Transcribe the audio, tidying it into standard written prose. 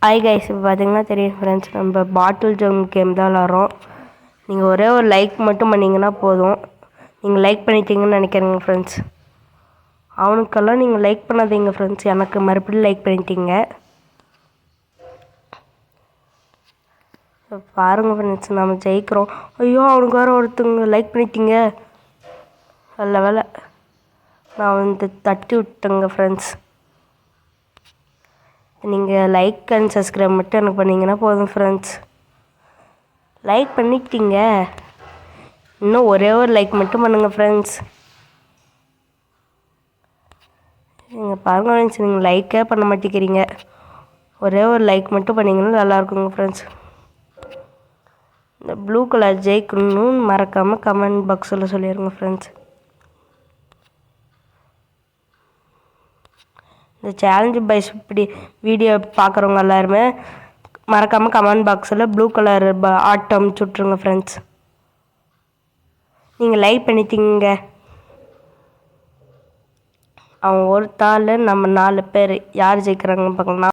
Hi guys, இப்போ பார்த்தீங்கன்னா தெரியும் ஃப்ரெண்ட்ஸ், நம்ம பாட்டில் ஜம் கேம் தான் விளாட்றோம். நீங்கள் ஒரே ஒரு லைக் மட்டும் பண்ணிங்கன்னா போதும். நீங்கள் லைக் பண்ணிட்டீங்கன்னு நினைக்கிறேங்க ஃப்ரெண்ட்ஸ். அவனுக்கெல்லாம் நீங்கள் லைக் பண்ணாதீங்க ஃப்ரெண்ட்ஸ், எனக்கு மறுபடியும் லைக் பண்ணிட்டீங்க. பாருங்கள் ஃப்ரெண்ட்ஸ், நம்ம ஜெயிக்கிறோம். ஐயோ, அவனுக்கு வேறு ஒருத்தங்க லைக் பண்ணிட்டீங்க. நல்ல வேலை நான் வந்து தட்டி விட்டேங்க ஃப்ரெண்ட்ஸ். நீங்கள் லைக் அண்ட் சப்ஸ்கிரைப் மட்டும் எனக்கு பண்ணிங்கன்னா போதும் ஃப்ரெண்ட்ஸ். லைக் பண்ணிட்டீங்க, இன்னும் ஒரே ஒரு லைக் மட்டும் பண்ணுங்கள் ஃப்ரெண்ட்ஸ். நீங்கள் பாருங்க ஃப்ரெண்ட்ஸ், நீங்கள் லைக்கே பண்ண மாட்டேங்கிறீங்க. ஒரே ஒரு லைக் மட்டும் பண்ணிங்கன்னா நல்லாயிருக்குங்க ஃப்ரெண்ட்ஸ். இந்த ப்ளூ கலர் ஜெயிக்கணும்னு மறக்காமல் கமெண்ட் பாக்ஸில் சொல்லிடுங்க ஃப்ரெண்ட்ஸ். இந்த சேலஞ்சு பைஸ் இப்படி வீடியோ பார்க்குறவங்க எல்லாருமே மறக்காமல் கமெண்ட் பாக்ஸில் ப்ளூ கலர் ஆட்டம் சுட்டுருங்க ஃப்ரெண்ட்ஸ். நீங்கள் லைக் பண்ணிட்டீங்க. அவன் ஒரு தாள், நம்ம 4 பேர். யார் ஜெயிக்கிறாங்கன்னு பார்க்கலாம்.